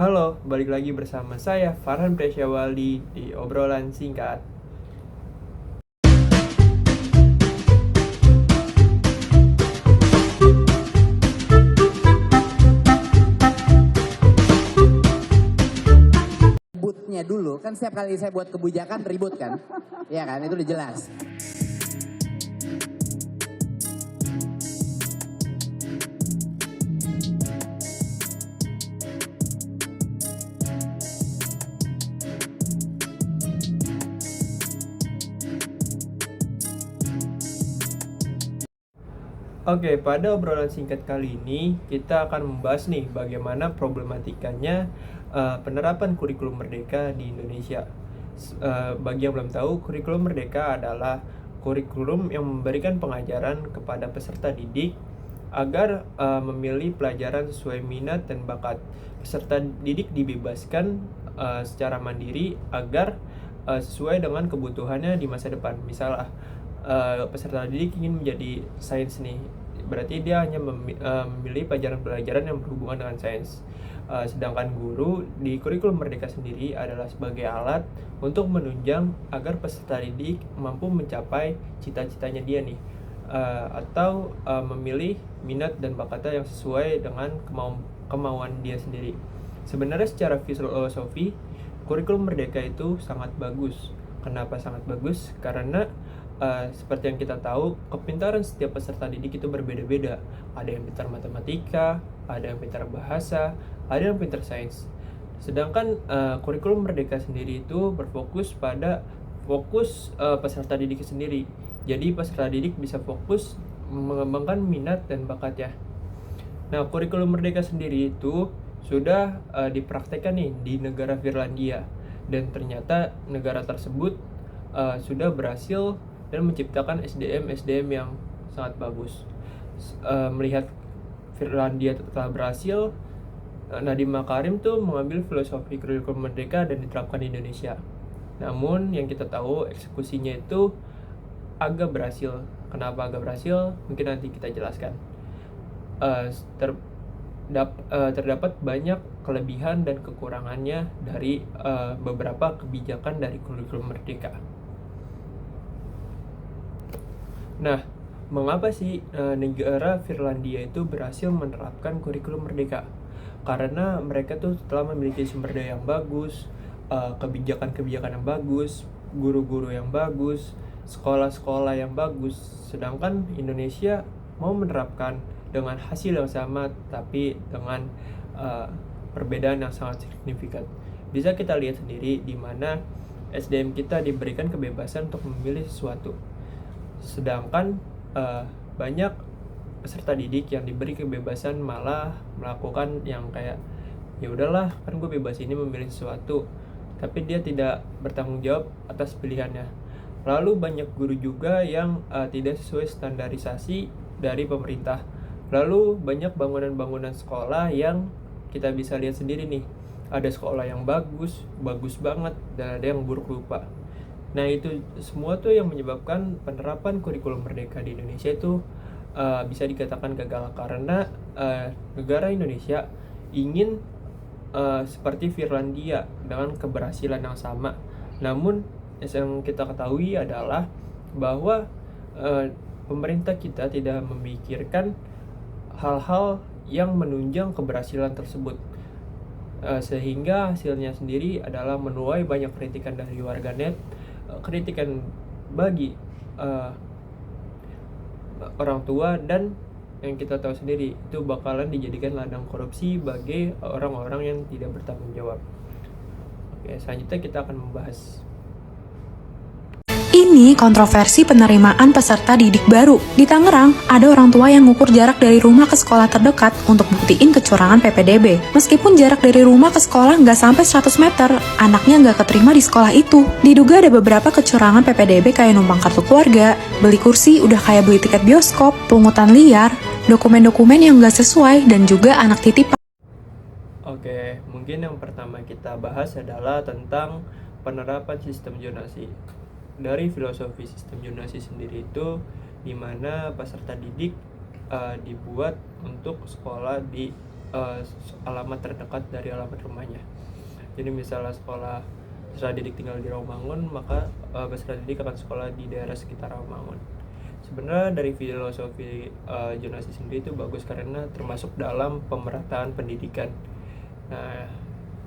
Halo, balik lagi bersama saya Farhan Presyawaldi di obrolan singkat. Ributnya dulu kan, setiap kali saya buat kebijakan ribut kan, ya kan, itu udah jelas. Oke, pada obrolan singkat kali ini kita akan membahas nih bagaimana problematikanya penerapan kurikulum merdeka di Indonesia. Bagi yang belum tahu, kurikulum merdeka adalah kurikulum yang memberikan pengajaran kepada peserta didik agar memilih pelajaran sesuai minat dan bakat. Peserta didik dibebaskan secara mandiri agar sesuai dengan kebutuhannya di masa depan. Misalnya peserta didik ingin menjadi sains nih, berarti dia hanya memilih pelajaran-pelajaran yang berhubungan dengan sains. Sedangkan guru di kurikulum merdeka sendiri adalah sebagai alat untuk menunjang agar peserta didik mampu mencapai cita-citanya dia nih, atau memilih minat dan bakatnya yang sesuai dengan kemauan dia sendiri. Sebenarnya secara filosofi kurikulum merdeka itu sangat bagus. Kenapa sangat bagus? Karena seperti yang kita tahu, kepintaran setiap peserta didik itu berbeda-beda. Ada yang pintar matematika, ada yang pintar bahasa, ada yang pintar sains. Sedangkan kurikulum merdeka sendiri itu berfokus pada peserta didik sendiri. Jadi peserta didik bisa fokus mengembangkan minat dan bakatnya. Nah, kurikulum merdeka sendiri itu sudah dipraktekkan nih di negara Finlandia, dan ternyata negara tersebut sudah berhasil dan menciptakan SDM yang sangat bagus. Melihat Finlandia telah berhasil, Nadiem Makarim tuh mengambil filosofi kurikulum merdeka dan diterapkan di Indonesia. Namun yang kita tahu eksekusinya itu agak berhasil. Kenapa agak berhasil? Mungkin nanti kita jelaskan. Terdapat banyak kelebihan dan kekurangannya dari beberapa kebijakan dari kurikulum merdeka. Nah, mengapa sih negara Finlandia itu berhasil menerapkan kurikulum merdeka? Karena mereka tuh telah memiliki sumber daya yang bagus, kebijakan-kebijakan yang bagus, guru-guru yang bagus, sekolah-sekolah yang bagus. Sedangkan Indonesia mau menerapkan dengan hasil yang sama, tapi dengan perbedaan yang sangat signifikan. Bisa kita lihat sendiri di mana SDM kita diberikan kebebasan untuk memilih sesuatu. Sedangkan banyak peserta didik yang diberi kebebasan malah melakukan yang kayak, ya udahlah, kan gue bebas ini memilih sesuatu, tapi dia tidak bertanggung jawab atas pilihannya. Lalu banyak guru juga yang tidak sesuai standarisasi dari pemerintah. Lalu banyak bangunan-bangunan sekolah yang kita bisa lihat sendiri nih, ada sekolah yang bagus banget, dan ada yang buruk rupa. Nah, itu semua tuh yang menyebabkan penerapan kurikulum merdeka di Indonesia itu bisa dikatakan gagal, karena negara Indonesia ingin seperti Finlandia dengan keberhasilan yang sama. Namun yang kita ketahui adalah bahwa pemerintah kita tidak memikirkan hal-hal yang menunjang keberhasilan tersebut, sehingga hasilnya sendiri adalah menuai banyak kritikan dari warganet, kritikan bagi orang tua, dan yang kita tahu sendiri itu bakalan dijadikan ladang korupsi bagi orang-orang yang tidak bertanggung jawab. Oke, selanjutnya kita akan membahas. Ini kontroversi penerimaan peserta didik baru. Di Tangerang, ada orang tua yang mengukur jarak dari rumah ke sekolah terdekat untuk buktiin kecurangan PPDB. Meskipun jarak dari rumah ke sekolah nggak sampai 100 meter, anaknya nggak keterima di sekolah itu. Diduga ada beberapa kecurangan PPDB kayak numpang kartu keluarga, beli kursi udah kayak beli tiket bioskop, pungutan liar, dokumen-dokumen yang nggak sesuai, dan juga anak titipan. Oke, mungkin yang pertama kita bahas adalah tentang penerapan sistem zonasi. Dari filosofi sistem zonasi sendiri itu, di mana peserta didik dibuat untuk sekolah di alamat terdekat dari alamat rumahnya. Jadi misalnya sekolah peserta didik tinggal di Rawamangun, maka peserta didik akan sekolah di daerah sekitar Rawamangun. Sebenarnya dari filosofi zonasi sendiri itu bagus karena termasuk dalam pemerataan pendidikan. Nah,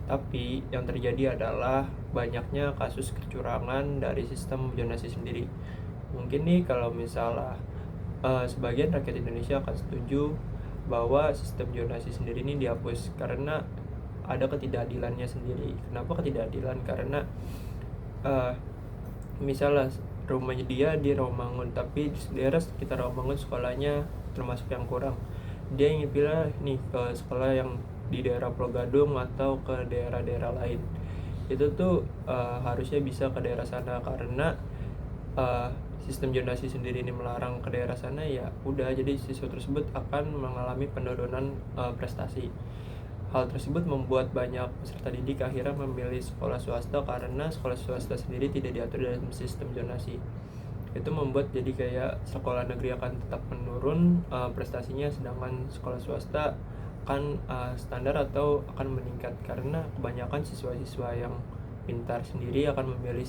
tapi yang terjadi adalah banyaknya kasus kecurangan dari sistem zonasi sendiri. Mungkin nih kalau misalnya sebagian rakyat Indonesia akan setuju bahwa sistem zonasi sendiri ini dihapus karena ada ketidakadilannya sendiri. Kenapa ketidakadilan? Karena misalnya rumahnya dia di Rawamangun, tapi di daerah sekitar Rawamangun sekolahnya termasuk yang kurang. Dia ingin pilih nih ke sekolah yang di daerah Pulau Gadung atau ke daerah-daerah lain. Itu tuh harusnya bisa ke daerah sana karena sistem zonasi sendiri ini melarang ke daerah sana, ya udah, jadi siswa tersebut akan mengalami penurunan prestasi. Hal tersebut membuat banyak peserta didik akhirnya memilih sekolah swasta karena sekolah swasta sendiri tidak diatur dalam sistem zonasi. Itu membuat jadi kayak sekolah negeri akan tetap menurun prestasinya, sedangkan sekolah swasta akan standar atau akan meningkat karena kebanyakan siswa-siswa yang pintar sendiri akan memilih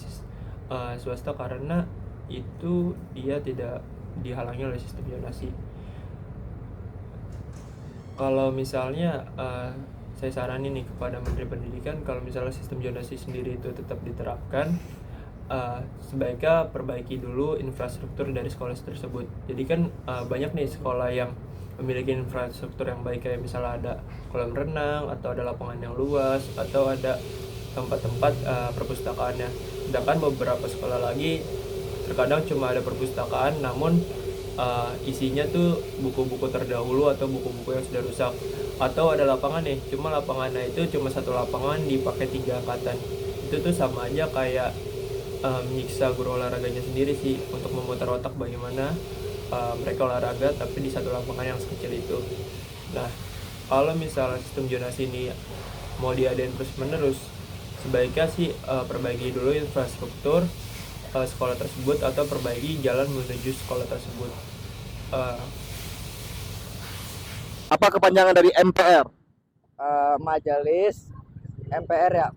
swasta karena itu dia tidak dihalangi oleh sistem zonasi. Kalau misalnya saya saranin nih kepada Menteri Pendidikan, kalau misalnya sistem zonasi sendiri itu tetap diterapkan, sebaiknya perbaiki dulu infrastruktur dari sekolah tersebut. Jadi kan banyak nih sekolah yang memiliki infrastruktur yang baik, kayak misalnya ada kolam renang atau ada lapangan yang luas atau ada tempat-tempat perpustakaannya. Sedangkan beberapa sekolah lagi terkadang cuma ada perpustakaan namun isinya tuh buku-buku terdahulu atau buku-buku yang sudah rusak, atau ada lapangan nih, cuma lapangannya itu cuma satu lapangan dipakai 3 angkatan. Itu tuh sama aja kayak menyiksa guru olahraganya sendiri sih, untuk memutar otak bagaimana mereka olahraga tapi di satu lapangan yang sekecil itu. Nah, kalau misalnya sistem zonasi ini mau diadain terus menerus, sebaiknya sih perbaiki dulu infrastruktur sekolah tersebut atau perbaiki jalan menuju sekolah tersebut. Apa kepanjangan dari MPR? Majelis MPR ya,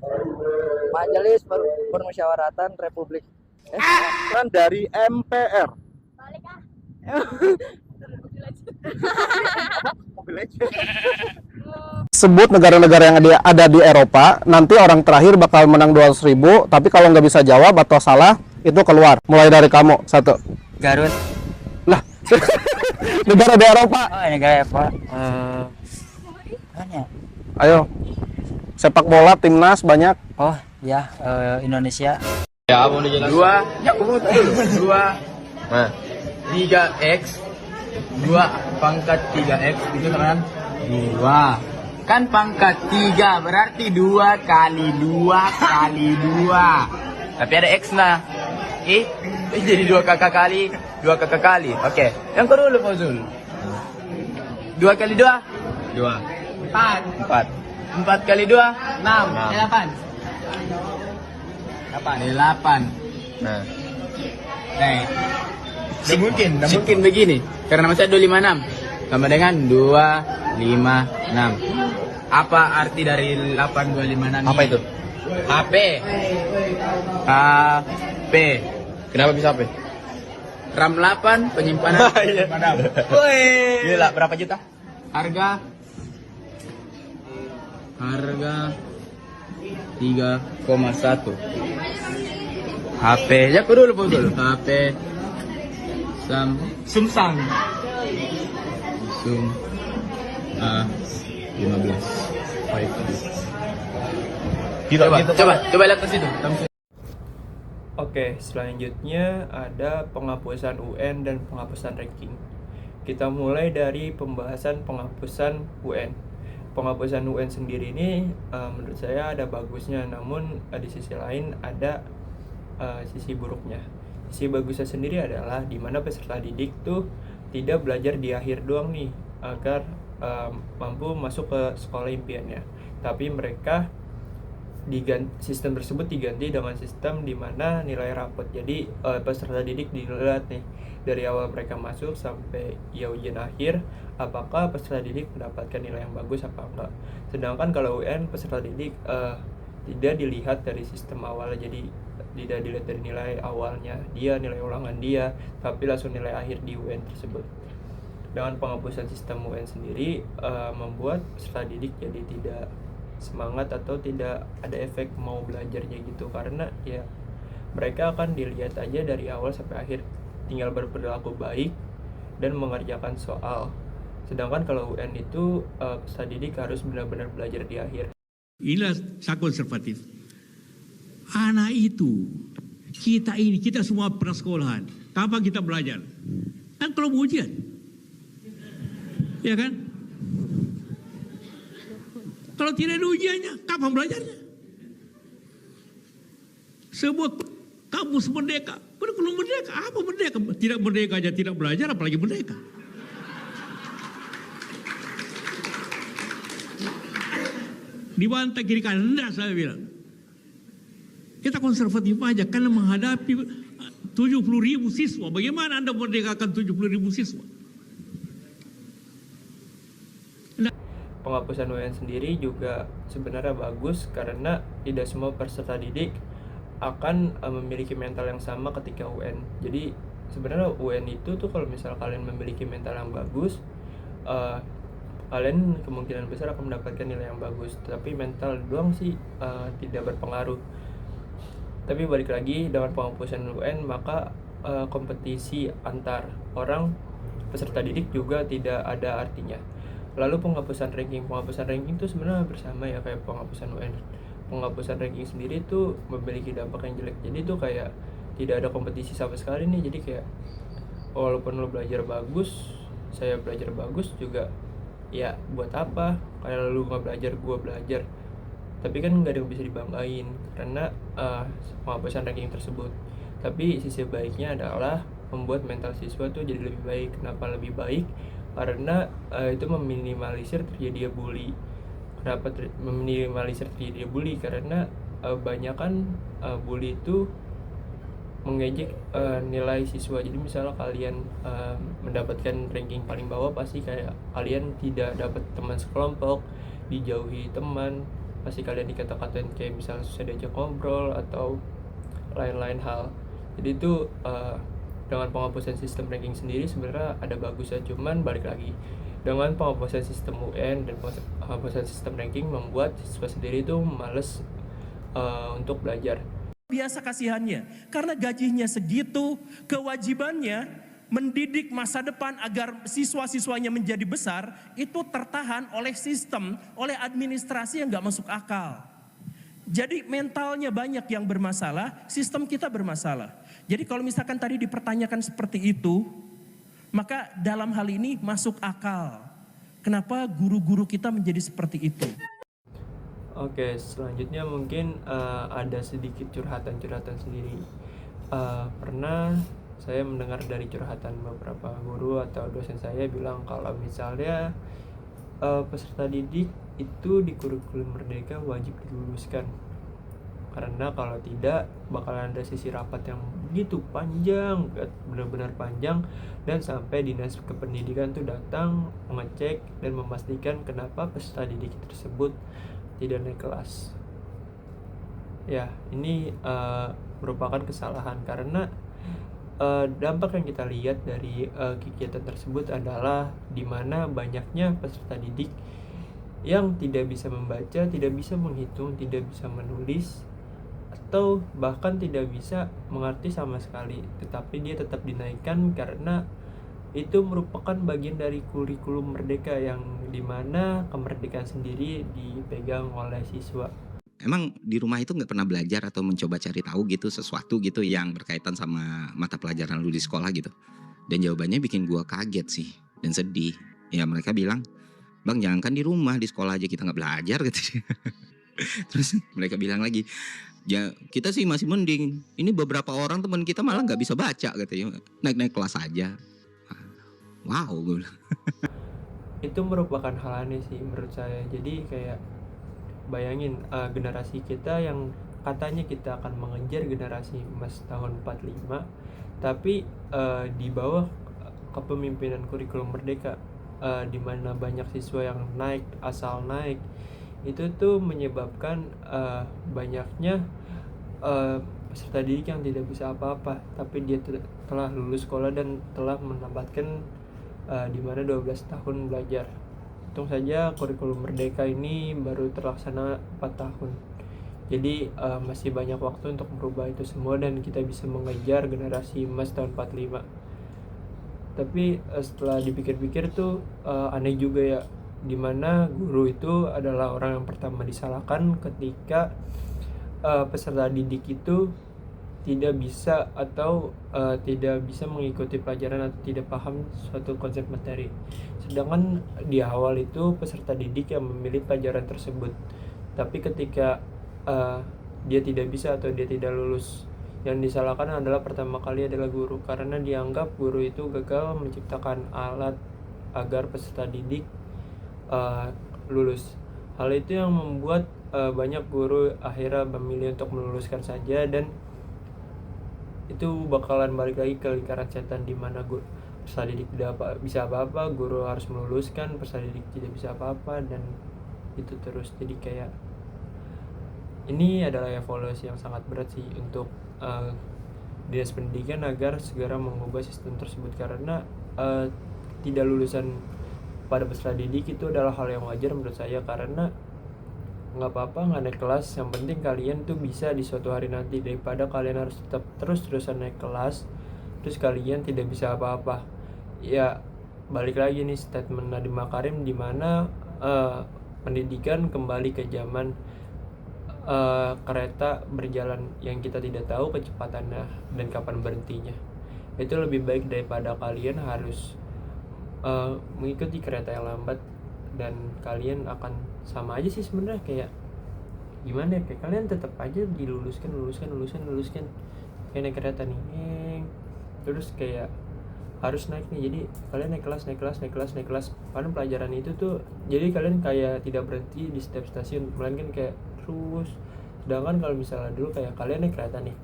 Majelis Permusyawaratan Republik. Kan dari MPR. Sebut negara-negara yang ada di Eropa, nanti orang terakhir bakal menang 200.000, tapi kalau nggak bisa jawab atau salah, itu keluar. Mulai dari kamu, 1. Garut. Lah, negara di Eropa. Oh, negara apa? Mana? Ayo, sepak bola, timnas, banyak. Oh, ya, Indonesia. Dua, nah, 3x 2 pangkat 3x itu kan 2 kan pangkat 3 berarti 2 kali 2 kali 2, tapi ada x nah jadi 2 kakak kali 2 kakak kali. Oke, yang kedua dulu Fauzul, 2 kali 2 4 kali 2 6 8 nah mungkin begini karena masih ada 56 sama dengan 256. Apa arti dari 8256 Apa itu? HP. Kenapa bisa HP? RAM 8 penyimpanan. Gila, berapa juta? Harga 3,1. HP ya dulu HP Samsung A15. Coba lihat ke situ. Oke, selanjutnya ada penghapusan UN dan penghapusan ranking. Kita mulai dari pembahasan penghapusan UN. Penghapusan UN sendiri ini menurut saya ada bagusnya, namun di sisi lain ada sisi buruknya. Sisi bagusnya sendiri adalah di mana peserta didik tuh tidak belajar di akhir doang nih agar mampu masuk ke sekolah impiannya, tapi mereka sistem tersebut diganti dengan sistem di mana nilai rapot. Jadi peserta didik dilihat nih dari awal mereka masuk sampai ya ujian akhir, apakah peserta didik mendapatkan nilai yang bagus apa enggak. Sedangkan kalau UN peserta didik tidak dilihat dari sistem awal, jadi tidak dilihat dari nilai awalnya dia, nilai ulangan dia, tapi langsung nilai akhir di UN tersebut. Dengan penghapusan sistem UN sendiri membuat peserta didik jadi tidak semangat atau tidak ada efek mau belajarnya gitu, karena ya mereka akan dilihat aja dari awal sampai akhir tinggal berperilaku baik dan mengerjakan soal. Sedangkan kalau UN itu peserta didik harus benar-benar belajar di akhir. Inilah saya konservatif. Anak itu, kita semua pernah sekolahan. Kapan kita belajar? Kan kalau mau ujian. Ya kan? Kalau tidak ada ujiannya, kapan belajarnya? Sebuah kampus merdeka, kurikulum merdeka, apa merdeka? Tidak merdeka aja tidak belajar, apalagi merdeka. Dibantai kiri kanan, enggak saya bilang. Kita konservatif aja karena menghadapi 70.000 siswa. Bagaimana Anda merdekakan 70.000 siswa? Penghapusan UN sendiri juga sebenarnya bagus karena tidak semua peserta didik akan memiliki mental yang sama ketika UN. Jadi sebenarnya UN itu tuh kalau misal kalian memiliki mental yang bagus, kalian kemungkinan besar akan mendapatkan nilai yang bagus. Tapi mental doang sih tidak berpengaruh. Tapi balik lagi, dengan penghapusan UN maka kompetisi antar orang peserta didik juga tidak ada artinya. Lalu penghapusan ranking itu sebenarnya bersama ya kayak penghapusan UN. Penghapusan ranking sendiri tuh memiliki dampak yang jelek. Jadi tuh kayak tidak ada kompetisi sama sekali nih. Jadi kayak walaupun lo belajar bagus, saya belajar bagus juga, ya buat apa? Kayak lu nggak belajar, gua belajar. Tapi kan nggak ada yang bisa dibanggain karena penghapusan ranking tersebut. Tapi sisi baiknya adalah membuat mental siswa tuh jadi lebih baik. Kenapa lebih baik? Karena itu meminimalisir terjadinya bully. Kenapa meminimalisir terjadinya bully? Karena banyakan bully itu mengejek nilai siswa. Jadi misalnya kalian mendapatkan ranking paling bawah, pasti kayak kalian tidak dapat teman sekelompok, dijauhi teman, pasti kalian dikata-katain kayak misalnya susah diajak ngobrol atau lain-lain hal. Jadi itu dengan penghapusan sistem ranking sendiri sebenarnya ada bagusnya, cuman balik lagi dengan penghapusan sistem UN dan penghapusan sistem ranking membuat siswa sendiri itu males untuk belajar. Biasa kasihannya, karena gajinya segitu, kewajibannya mendidik masa depan agar siswa-siswanya menjadi besar, itu tertahan oleh sistem, oleh administrasi yang gak masuk akal. Jadi mentalnya banyak yang bermasalah, sistem kita bermasalah. Jadi kalau misalkan tadi dipertanyakan seperti itu, maka dalam hal ini masuk akal. Kenapa guru-guru kita menjadi seperti itu? Oke, selanjutnya mungkin ada sedikit curhatan-curhatan sendiri. Pernah saya mendengar dari curhatan beberapa guru atau dosen saya bilang kalau misalnya peserta didik itu di kurikulum merdeka wajib diluluskan. Karena kalau tidak bakalan ada sesi rapat yang begitu panjang, benar-benar panjang, dan sampai dinas kependidikan tuh datang mengecek dan memastikan kenapa peserta didik tersebut tidak naik kelas. Ya, ini merupakan kesalahan karena dampak yang kita lihat dari kegiatan tersebut adalah di mana banyaknya peserta didik yang tidak bisa membaca, tidak bisa menghitung, tidak bisa menulis, atau bahkan tidak bisa mengerti sama sekali, tetapi dia tetap dinaikkan karena itu merupakan bagian dari kurikulum merdeka yang dimana kemerdekaan sendiri dipegang oleh siswa. Emang di rumah itu nggak pernah belajar atau mencoba cari tahu gitu sesuatu gitu yang berkaitan sama mata pelajaran lu di sekolah gitu? Dan jawabannya bikin gua kaget sih dan sedih. Ya mereka bilang, bang jangan kan di rumah, di sekolah aja kita nggak belajar gitu. Terus mereka bilang lagi, ya kita sih masih mending. Ini beberapa orang teman kita malah nggak bisa baca katanya, naik-naik kelas aja. Wow, gue bilang. Itu merupakan hal aneh sih menurut saya. Jadi kayak bayangin generasi kita yang katanya kita akan mengejar generasi emas tahun 45, tapi di bawah kepemimpinan kurikulum merdeka, di mana banyak siswa yang naik asal naik, itu tuh menyebabkan banyaknya peserta didik yang tidak bisa apa-apa, tapi dia telah lulus sekolah dan telah mendapatkan di mana 12 tahun belajar. Untung saja kurikulum merdeka ini baru terlaksana 4 tahun. Jadi masih banyak waktu untuk merubah itu semua dan kita bisa mengejar generasi emas tahun 45. Tapi setelah dipikir-pikir tuh aneh juga ya, dimana guru itu adalah orang yang pertama disalahkan ketika peserta didik itu tidak bisa atau tidak bisa mengikuti pelajaran atau tidak paham suatu konsep materi. Sedangkan di awal itu peserta didik yang memilih pelajaran tersebut. Tapi ketika dia tidak bisa atau dia tidak lulus, yang disalahkan adalah pertama kali adalah guru, karena dianggap guru itu gagal menciptakan alat agar peserta didik lulus. Hal itu yang membuat banyak guru akhirnya memilih untuk meluluskan saja, dan itu bakalan balik lagi ke lingkaran setan di mana peserta didik tidak bisa apa-apa, guru harus meluluskan, peserta didik tidak bisa apa-apa, dan itu terus. Jadi kayak ini adalah evaluasi yang sangat berat sih untuk dinas pendidikan agar segera mengubah sistem tersebut, karena tidak lulusan pada peserta didik itu adalah hal yang wajar menurut saya, karena nggak apa-apa nggak naik kelas, yang penting kalian tuh bisa di suatu hari nanti, daripada kalian harus tetap terus-terusan naik kelas terus kalian tidak bisa apa-apa. Ya balik lagi nih statement Nadiem Makarim di mana pendidikan kembali ke zaman kereta berjalan yang kita tidak tahu kecepatannya dan kapan berhentinya. Itu lebih baik daripada kalian harus mengikuti kereta yang lambat, dan kalian akan sama aja sih sebenarnya. Kayak gimana ya, kayak kalian tetap aja diluluskan kayak naik kereta nih, terus kayak harus naik nih, jadi kalian naik kelas padahal pelajaran itu tuh jadi kalian kayak tidak berhenti di setiap stasiun, melainkan kayak terus. Sedangkan kalau misalnya dulu kayak kalian naik kereta nih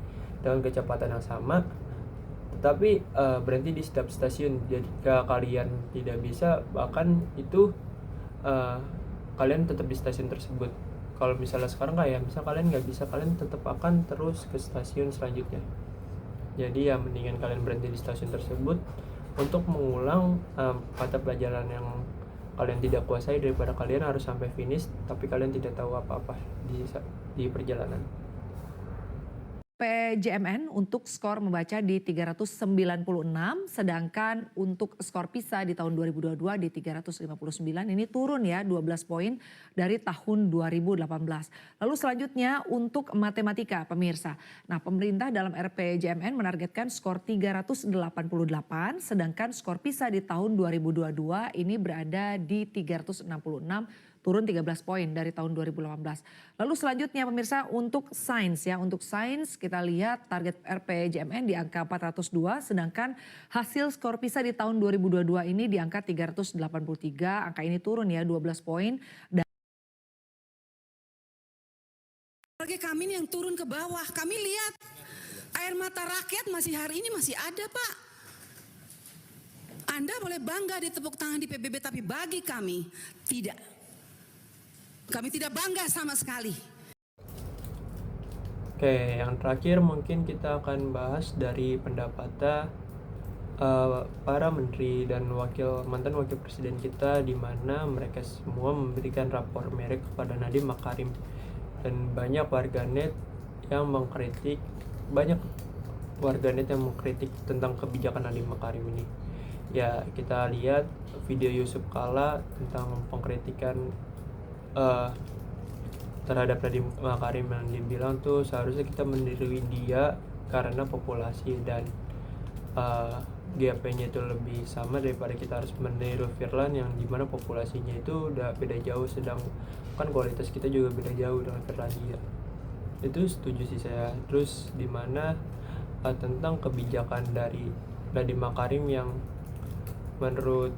dengan kecepatan yang sama tetapi berhenti di setiap stasiun, jadi jika kalian tidak bisa, bahkan itu kalian tetap di stasiun tersebut. Kalau misalnya sekarang kayak misal kalian nggak bisa, kalian tetap akan terus ke stasiun selanjutnya. Jadi ya mendingan kalian berhenti di stasiun tersebut untuk mengulang mata pelajaran yang kalian tidak kuasai, daripada kalian harus sampai finish tapi kalian tidak tahu apa-apa di perjalanan. PJMN untuk skor membaca di 396, sedangkan untuk skor PISA di tahun 2022 di 359, ini turun ya 12 poin dari tahun 2018. Lalu selanjutnya untuk matematika pemirsa. Nah pemerintah dalam RPJMN menargetkan skor 388, sedangkan skor PISA di tahun 2022 ini berada di 366, turun 13 poin dari tahun 2018. Lalu selanjutnya pemirsa untuk sains ya, untuk sains kita lihat target RPJMN di angka 402, sedangkan hasil skor PISA di tahun 2022 ini di angka 383, angka ini turun ya 12 poin. Warga kami yang turun ke bawah, kami lihat air mata rakyat masih hari ini masih ada Pak. Anda boleh bangga ditepuk tangan di PBB, tapi bagi kami tidak. Kami tidak bangga sama sekali. Oke, yang terakhir mungkin kita akan bahas dari pendapatnya para menteri dan mantan wakil presiden kita, di mana mereka semua memberikan rapor merek kepada Nadiem Makarim, dan banyak warganet yang mengkritik tentang kebijakan Nadiem Makarim ini. Ya kita lihat video Yusuf Kala tentang pengkritikan terhadap Nadiem Makarim, yang dibilang tuh seharusnya kita meniru dia karena populasi dan GAP-nya itu lebih sama daripada kita harus meniru Firlan yang dimana populasinya itu udah beda jauh, sedangkan kualitas kita juga beda jauh dengan Firlandia. Itu setuju sih saya. Terus dimana tentang kebijakan dari Nadiem Makarim yang menurut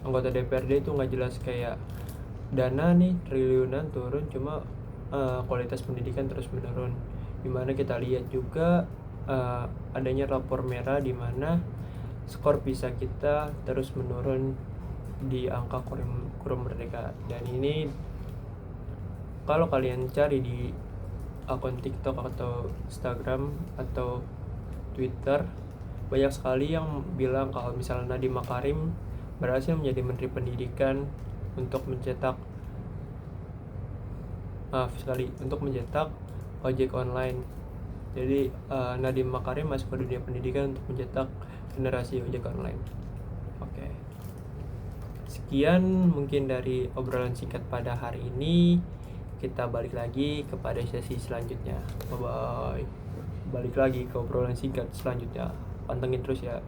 anggota DPRD itu nggak jelas, kayak dana nih triliunan turun, cuma kualitas pendidikan terus menurun. Dimana kita lihat juga adanya rapor merah di mana skor PISA kita terus menurun di angka kurikulum merdeka. Dan ini kalau kalian cari di akun TikTok atau Instagram atau Twitter, banyak sekali yang bilang kalau misalnya Nadiem Makarim berhasil menjadi Menteri Pendidikan untuk mencetak ojek online. Jadi Nadiem Makarim masuk ke dunia pendidikan untuk mencetak generasi ojek online. Oke. Sekian mungkin dari obrolan singkat pada hari ini. Kita balik lagi kepada sesi selanjutnya. Bye bye. Balik lagi ke obrolan singkat selanjutnya. Pantengin terus ya.